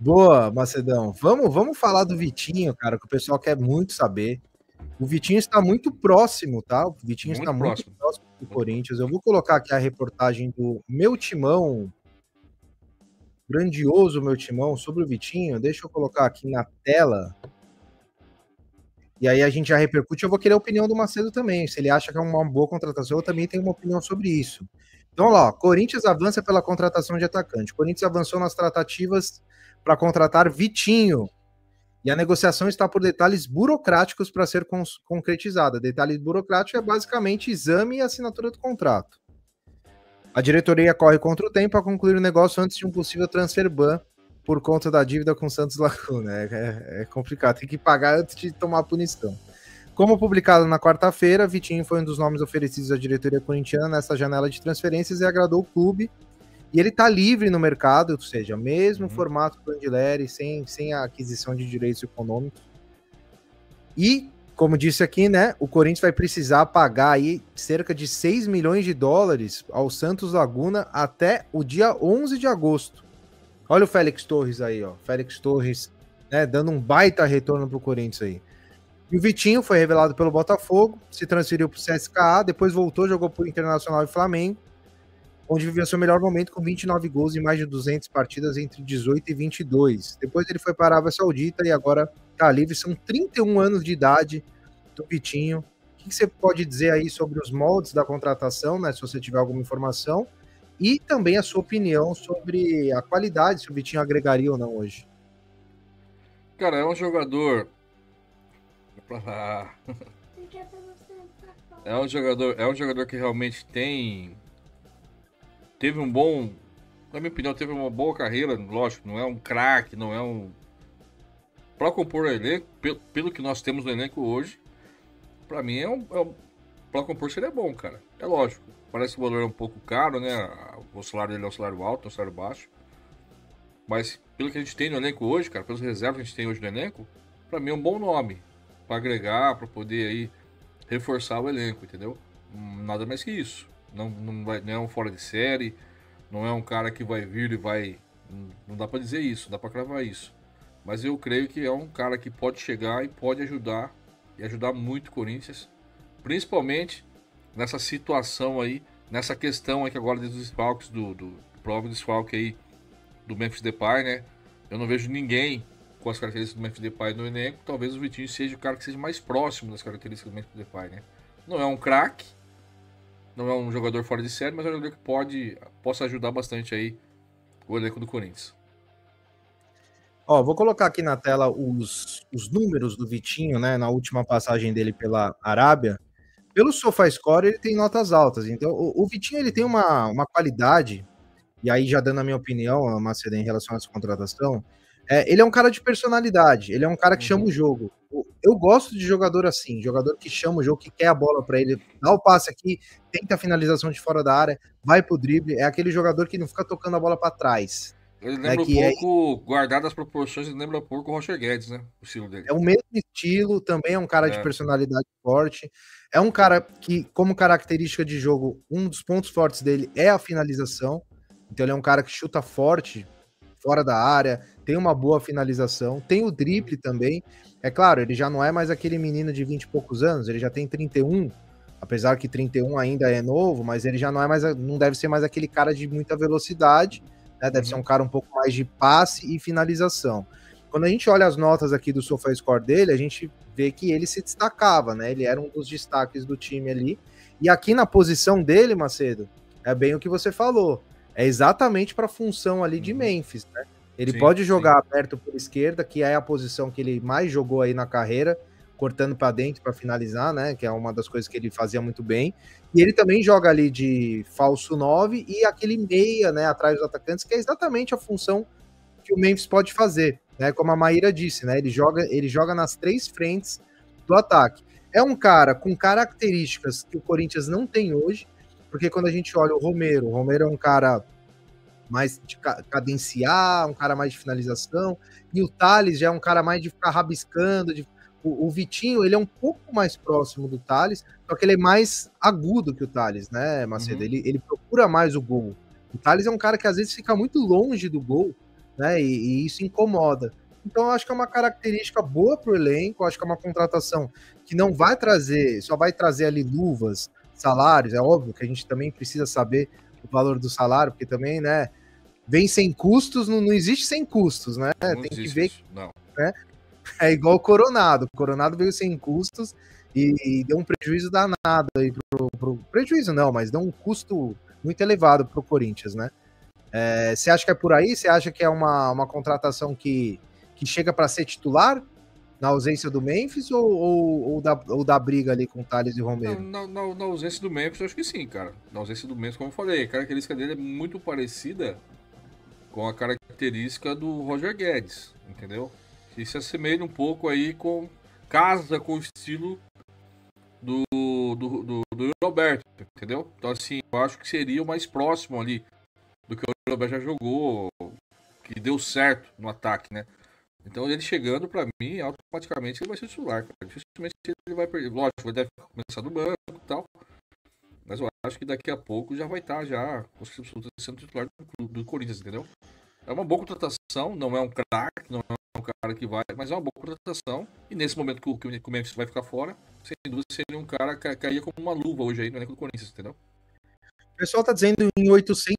Boa, Macedão. Vamos falar do Vitinho, cara, que o pessoal quer muito saber. O Vitinho está muito próximo, tá? O Vitinho está Muito muito próximo. próximo do Muito Corinthians. próximo. Eu vou colocar aqui a reportagem do Meu Timão, grandioso Meu Timão, sobre o Vitinho. Deixa eu colocar aqui na tela. E aí a gente já repercute. Eu vou querer a opinião do Macedo também. Se ele acha que é uma boa contratação, eu também tenho uma opinião sobre isso. Então, lá, Corinthians avança pela contratação de atacante. Corinthians avançou nas tratativas para contratar Vitinho. E a negociação está por detalhes burocráticos para ser concretizada. Detalhes burocráticos é basicamente exame e assinatura do contrato. A diretoria corre contra o tempo para concluir o negócio antes de um possível transfer ban por conta da dívida com Santos Laguna. É complicado, tem que pagar antes de tomar a punição. Como publicado na quarta-feira, Vitinho foi um dos nomes oferecidos à diretoria corintiana nessa janela de transferências e agradou o clube. E ele está livre no mercado, ou seja, mesmo formato do Andileri, sem a aquisição de direitos econômicos. E, como disse aqui, né, o Corinthians vai precisar pagar aí cerca de 6 milhões de dólares ao Santos Laguna até o dia 11 de agosto. Olha o Félix Torres aí, ó. Félix Torres, né, dando um baita retorno pro Corinthians aí. E o Vitinho foi revelado pelo Botafogo, se transferiu pro CSKA, depois voltou, jogou pro Internacional e Flamengo, onde viveu seu melhor momento com 29 gols em mais de 200 partidas entre 18 e 22. Depois ele foi para a Arábia Saudita e agora tá livre. São 31 anos de idade do Vitinho. O que você pode dizer aí sobre os moldes da contratação, né, se você tiver alguma informação, e também a sua opinião sobre a qualidade, se o Vitinho agregaria ou não hoje? Cara, é um jogador... É um jogador que realmente teve um bom, na minha opinião, teve uma boa carreira, lógico, não é um craque, não é um... Para compor o elenco, pelo que nós temos no elenco hoje, para mim para compor seria bom, cara. É lógico, parece que o valor é um pouco caro, né? O salário dele é um salário alto, um salário baixo. Mas pelo que a gente tem no elenco hoje, cara, pelos reservas que a gente tem hoje no elenco, para mim é um bom nome para agregar, para poder aí reforçar o elenco, entendeu? Nada mais que isso. Não é um fora de série, não é um cara que vai vir e vai... Não dá para dizer isso, não dá para cravar isso. Mas eu creio que é um cara que pode chegar e pode ajudar, e ajudar muito o Corinthians, principalmente nessa situação aí, nessa questão aí que agora dos desfalques, do próprio desfalque aí do Memphis Depay, né? Eu não vejo ninguém com as características do Memphis Depay no elenco. Talvez o Vitinho seja o cara que seja mais próximo das características do Memphis Depay, né? Não é um craque, não é um jogador fora de série, mas é um jogador que possa ajudar bastante aí o elenco do Corinthians. Ó, vou colocar aqui na tela os números do Vitinho, né, na última passagem dele pela Arábia. Pelo SofaScore, ele tem notas altas. Então, o Vitinho ele tem uma qualidade, e aí já dando a minha opinião, Macedo, em relação a essa contratação, ele é um cara de personalidade, ele é um cara que chama o jogo. Eu gosto de jogador assim, jogador que chama o jogo, que quer a bola para ele, dá o passe aqui, tenta a finalização de fora da área, vai pro drible, é aquele jogador que não fica tocando a bola para trás. Ele Né, lembra um que pouco, guardado as proporções, ele lembra um pouco o Roger Guedes, né? O estilo dele. é o mesmo estilo, também é um cara de personalidade forte. É um cara que, como característica de jogo, um dos pontos fortes dele é a finalização. Então ele é um cara que chuta forte, fora da área, tem uma boa finalização, tem o drible também. É claro, ele já não é mais aquele menino de 20 e poucos anos, ele já tem 31, apesar que 31 ainda é novo, mas ele já não é mais, não deve ser mais aquele cara de muita velocidade, né? Deve ser um cara um pouco mais de passe e finalização. Quando a gente olha as notas aqui do SofaScore dele, a gente vê que ele se destacava, né? Ele era um dos destaques do time ali. E aqui na posição dele, Macedo, é bem o que você falou. É exatamente para a função ali de Memphis, né? Ele pode jogar aberto por esquerda, que é a posição que ele mais jogou aí na carreira, cortando para dentro para finalizar, né? Que é uma das coisas que ele fazia muito bem. E ele também joga ali de falso 9 e aquele meia, né, atrás dos atacantes, que é exatamente a função que o Memphis pode fazer, né? Como a Maíra disse, né? Ele joga nas três frentes do ataque. É um cara com características que o Corinthians não tem hoje, porque quando a gente olha o Romero é um cara mais de cadenciar, um cara mais de finalização, e o Thales já é um cara mais de ficar rabiscando. O Vitinho, ele é um pouco mais próximo do Thales, só que ele é mais agudo que o Thales, né, Macedo? Ele procura mais o gol. O Thales é um cara que às vezes fica muito longe do gol, né? E isso incomoda. Então, eu acho que é uma característica boa para o elenco, eu acho que é uma contratação que não vai trazer, só vai trazer ali luvas, salários, é óbvio que a gente também precisa saber o valor do salário, porque também, né, vem sem custos, não existe sem custos, né? Não Tem que existe ver, isso, não. né? É igual o Coronado veio sem custos e deu um prejuízo danado aí prejuízo não, mas deu um custo muito elevado pro Corinthians, né? Você acha que é por aí? Você acha que é uma contratação que chega para ser titular na ausência do Memphis ou da briga ali com Thales e Romero? Na ausência do Memphis, eu acho que sim, cara. Na ausência do Memphis, como eu falei, a característica dele é muito parecida com a característica do Roger Guedes, entendeu? Que se assemelha um pouco aí casa com o estilo do Roberto, entendeu? Então, assim, eu acho que seria o mais próximo ali do que o Roberto já jogou, que deu certo no ataque, né? Então, ele chegando, pra mim, automaticamente ele vai ser titular, cara. Dificilmente ele vai perder. Lógico, ele deve começar do banco e tal, mas eu acho que daqui a pouco já vai estar sendo titular do Corinthians, entendeu? É uma boa contratação, não é um craque, não é um cara que vai, mas é uma boa contratação. E nesse momento que o Memphis vai ficar fora, sem dúvida seria um cara que caía como uma luva hoje aí no elenco do Corinthians, entendeu? O pessoal tá dizendo em 800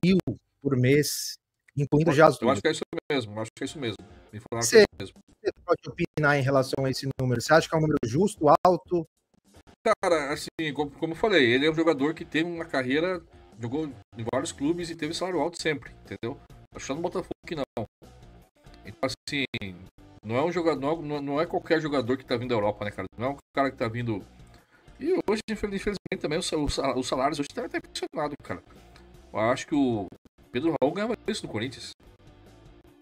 mil por mês, incluindo já as Eu acho luvas. que é isso mesmo, eu acho que é isso mesmo. Me falaram que é Você isso mesmo. pode opinar em relação a esse número? Você acha que é um número justo, alto? Cara, assim, como eu falei, ele é um jogador que teve uma carreira, jogou em vários clubes e teve salário alto sempre, entendeu? Acho que no Botafogo que não. Então, assim, não é um jogador, não é qualquer jogador que tá vindo da Europa, né, cara? Não é um cara que tá vindo. E hoje, infelizmente, também os salários hoje tá impressionado, cara. Eu acho que o Pedro Raul ganhava isso no Corinthians.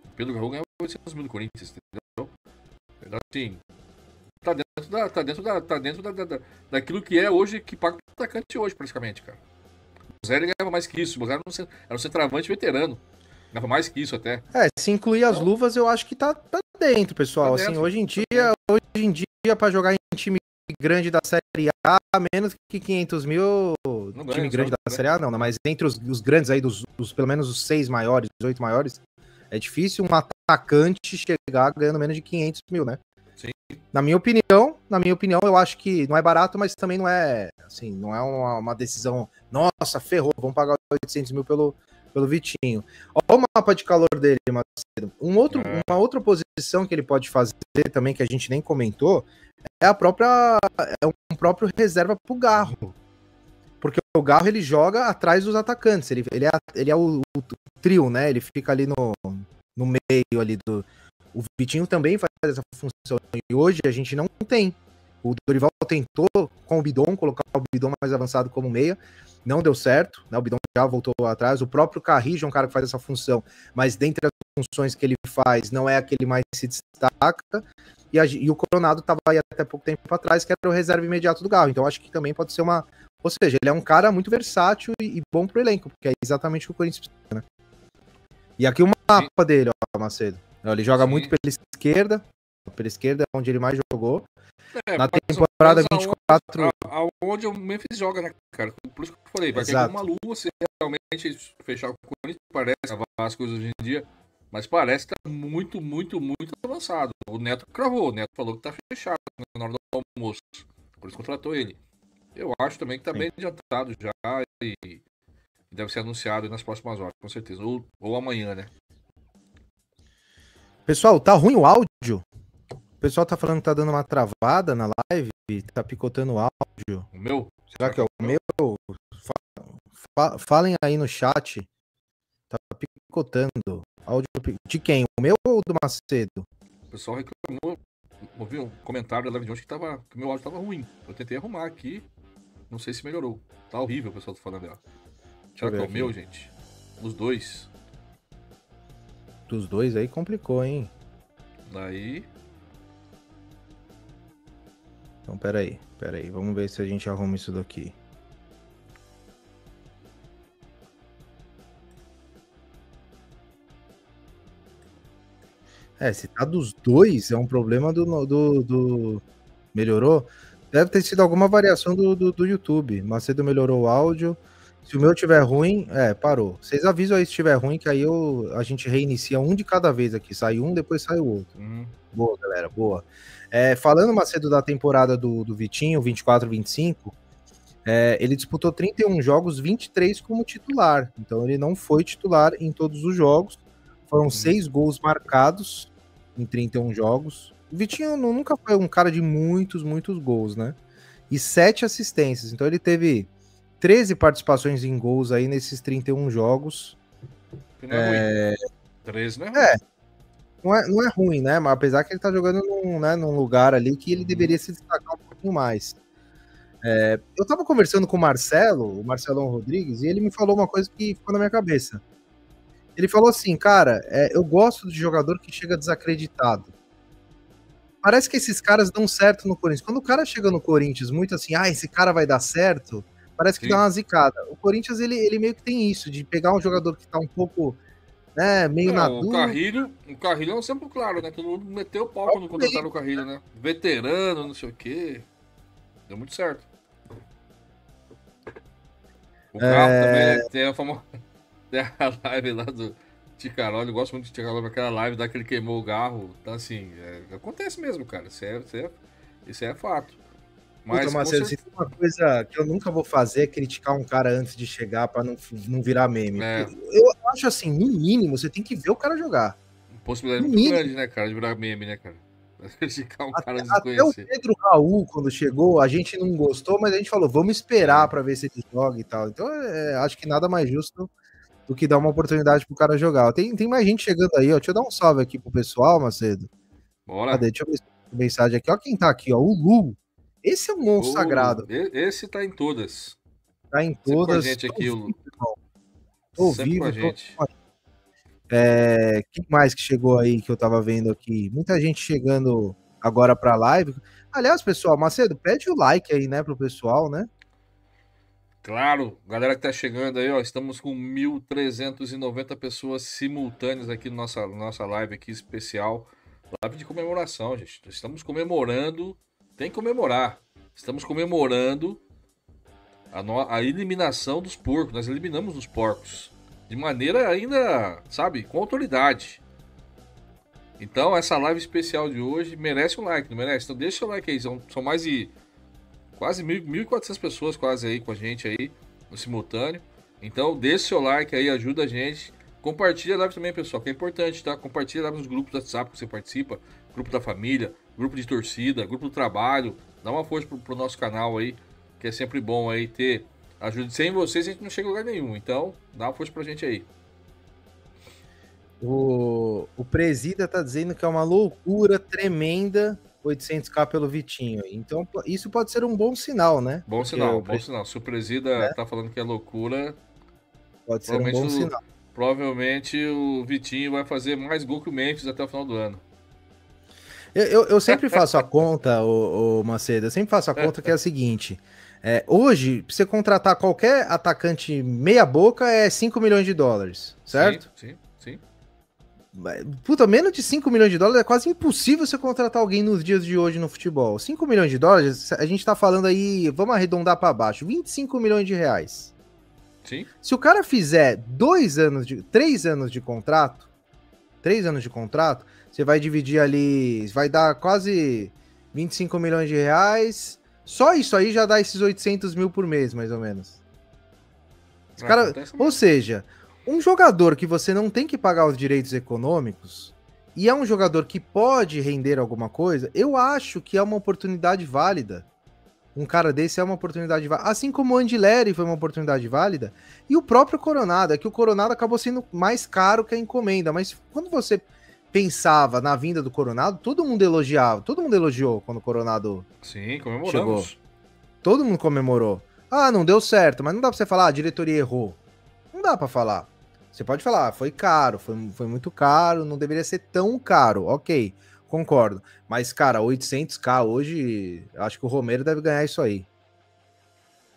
O Pedro Raul ganhava 800 mil no Corinthians, entendeu? Então, assim, tá dentro daquilo que é hoje, que paga o atacante hoje, praticamente, cara. O Zé ganhava mais que isso. O Zé era um centroavante veterano. Ganhava mais que isso até. Se incluir as luvas, eu acho que tá dentro, pessoal. Tá Assim, dentro, hoje em dia, para jogar em time grande da Série A, menos que 500 mil, não time ganha, grande da Série A, não, mas entre os grandes aí, pelo menos os 6 maiores, 8 maiores, é difícil um atacante chegar ganhando menos de 500 mil, né? Sim. Na minha opinião, eu acho que não é barato, mas também não é, assim, não é uma decisão, nossa, ferrou, vamos pagar 800 mil pelo Vitinho. Olha o mapa de calor dele, Macedo. Uma outra posição que ele pode fazer também, que a gente nem comentou, é um próprio reserva pro Garro. Porque o Garro, ele joga atrás dos atacantes, ele é o trio, né? Ele fica ali no meio ali do... O Vitinho também faz essa função. E hoje a gente não tem. O Dorival tentou com o Bidon, colocar o Bidon mais avançado como meia. Não deu certo, né? O Bidon já voltou atrás. O próprio Carrillo é um cara que faz essa função, mas dentre as funções que ele faz, não é aquele mais se destaca. E o Coronado estava aí até pouco tempo atrás, que era o reserva imediato do Garro. Então acho que também pode ser uma... Ou seja, ele é um cara muito versátil e bom pro elenco, porque é exatamente o que o Corinthians precisa, né? E aqui o mapa dele, ó, Macedo. Ele joga muito pela esquerda é onde ele mais jogou. Na temporada 24... Aonde o Memphis joga, né, cara? Por isso que eu falei, vai cair uma lua se realmente fechar o Corinthians, parece as coisas hoje em dia, mas parece que tá muito, muito, muito avançado. O Neto cravou, o Neto falou que tá fechado na hora do almoço, por isso contratou ele. Eu acho também que tá bem adiantado já e deve ser anunciado nas próximas horas, com certeza, ou amanhã, né? Pessoal, tá ruim o áudio? O pessoal tá falando que tá dando uma travada na live, tá picotando o áudio. O meu? Será que é o meu? Falem aí no chat. Tá picotando. Áudio de quem? O meu ou do Macedo? O pessoal reclamou. Ouvi um comentário da live de hoje que o meu áudio tava ruim. Eu tentei arrumar aqui. Não sei se melhorou. Tá horrível o pessoal tá falando, ó. Será que é o meu, gente? Os dois. Dos dois aí complicou, hein? Daí. Então, peraí. Vamos ver se a gente arruma isso daqui. Se tá dos dois, é um problema do... Melhorou? Deve ter sido alguma variação do YouTube. Macedo melhorou o áudio Se o meu tiver ruim, parou. Vocês avisam aí se tiver ruim, que aí a gente reinicia um de cada vez aqui. Sai um, depois sai o outro. Boa, galera, boa. Falando, Macedo, da temporada do Vitinho, 24-25, ele disputou 31 jogos, 23 como titular. Então ele não foi titular em todos os jogos. Foram 6 gols marcados em 31 jogos. O Vitinho nunca foi um cara de muitos gols, né? E 7 assistências. Então ele teve 13 participações em gols aí nesses 31 jogos. Que não é ruim. 13 não é ruim. Não é ruim, né? Mas apesar que ele tá jogando num lugar ali que ele deveria se destacar um pouquinho mais. Eu tava conversando com o Marcelão Rodrigues, e ele me falou uma coisa que ficou na minha cabeça. Ele falou assim, cara, eu gosto de jogador que chega desacreditado. Parece que esses caras dão certo no Corinthians. Quando o cara chega no Corinthians muito assim, esse cara vai dar certo, parece que dá uma zicada. O Corinthians, ele meio que tem isso, de pegar um jogador que tá um pouco, né, meio na dúvida. O Carrilho é um exemplo claro, né? Todo mundo meteu o pau quando contrataram o Carrilho, né? Veterano, não sei o quê. Deu muito certo. O Carro também, né? Tem a live lá do Ticaroli. Eu gosto muito de Ticaroli, aquela live da que ele queimou o carro. Então, assim, acontece mesmo, cara. Isso é fato. Mas, puta, Marcelo, se tem uma coisa que eu nunca vou fazer é criticar um cara antes de chegar pra não virar meme. Eu acho assim, no mínimo, você tem que ver o cara jogar. Possibilidade muito grande, né, cara, de virar meme, né, cara? Criticar um cara até o Pedro Raul, quando chegou, a gente não gostou, mas a gente falou, vamos esperar pra ver se ele joga e tal. Então, acho que nada mais justo do que dar uma oportunidade pro cara jogar. Tem mais gente chegando aí, ó. Deixa eu dar um salve aqui pro pessoal, Macedo. Bora. Cadê? Deixa eu ver a mensagem aqui. Ó quem tá aqui, ó. O Lu. Esse é um monstro sagrado. Esse tá em todas. Tá em todas. Com a gente aqui, o Lu. Tô vivo com a gente. Quem mais que chegou aí que eu tava vendo aqui? Muita gente chegando agora pra live. Aliás, pessoal, Macedo, pede o like aí, né, pro pessoal, né? Claro, galera que tá chegando aí, ó, estamos com 1.390 pessoas simultâneas aqui na nossa live aqui especial. Live de comemoração, gente. Estamos comemorando, tem que comemorar. Estamos comemorando a eliminação dos porcos. Nós eliminamos os porcos. De maneira ainda, sabe, com autoridade. Então, essa live especial de hoje merece um like, não merece? Então deixa o like aí, são mais de quase 1.400 pessoas quase aí com a gente aí, no simultâneo. Então, deixa o seu like aí, ajuda a gente. Compartilha a live também, pessoal, que é importante, tá? Compartilha a live nos grupos do WhatsApp que você participa, grupo da família, grupo de torcida, grupo do trabalho. Dá uma força pro nosso canal aí, que é sempre bom aí ter ajuda. Sem vocês a gente não chega a lugar nenhum, então dá uma força pra gente aí. O Presida tá dizendo que é uma loucura tremenda 800k pelo Vitinho. Então, isso pode ser um bom sinal, né? Bom sinal, bom sinal. Se o Presida tá falando que é loucura, pode ser um bom sinal. Provavelmente o Vitinho vai fazer mais gol que o Memphis até o final do ano. Eu sempre faço a conta, o Macedo, eu sempre faço a conta que é a seguinte. Hoje, pra você contratar qualquer atacante meia boca é 5 milhões de dólares, certo? Sim. Puta, menos de 5 milhões de dólares é quase impossível você contratar alguém nos dias de hoje no futebol. 5 milhões de dólares, a gente tá falando aí, vamos arredondar para baixo, 25 milhões de reais. Sim. Se o cara fizer 3 anos de contrato, você vai dividir ali, vai dar quase 25 milhões de reais. Só isso aí já dá esses 800 mil por mês, mais ou menos. Ou seja, um jogador que você não tem que pagar os direitos econômicos e é um jogador que pode render alguma coisa, eu acho que é uma oportunidade válida. Um cara desse é uma oportunidade válida. Assim como o Andileri foi uma oportunidade válida. E o próprio Coronado. É que o Coronado acabou sendo mais caro que a encomenda. Mas quando você pensava na vinda do Coronado, todo mundo elogiava. Todo mundo elogiou quando o Coronado comemoramos. Chegou. Todo mundo comemorou. Ah, não deu certo. Mas não dá pra você falar, a diretoria errou. Não dá pra falar. Você pode falar, foi caro, foi muito caro, não deveria ser tão caro. Ok, concordo. Mas, cara, 800k hoje, acho que o Romero deve ganhar isso aí.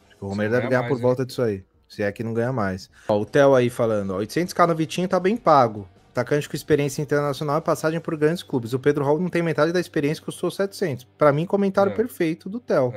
Acho que o Romero deve ganhar mais, por volta disso aí. Se é que não ganha mais. Ó, o Theo aí falando, ó, 800k no Vitinho tá bem pago. Atacante com experiência internacional e passagem por grandes clubes. O Pedro Raul não tem metade da experiência, custou 700. Pra mim, comentário perfeito do Theo.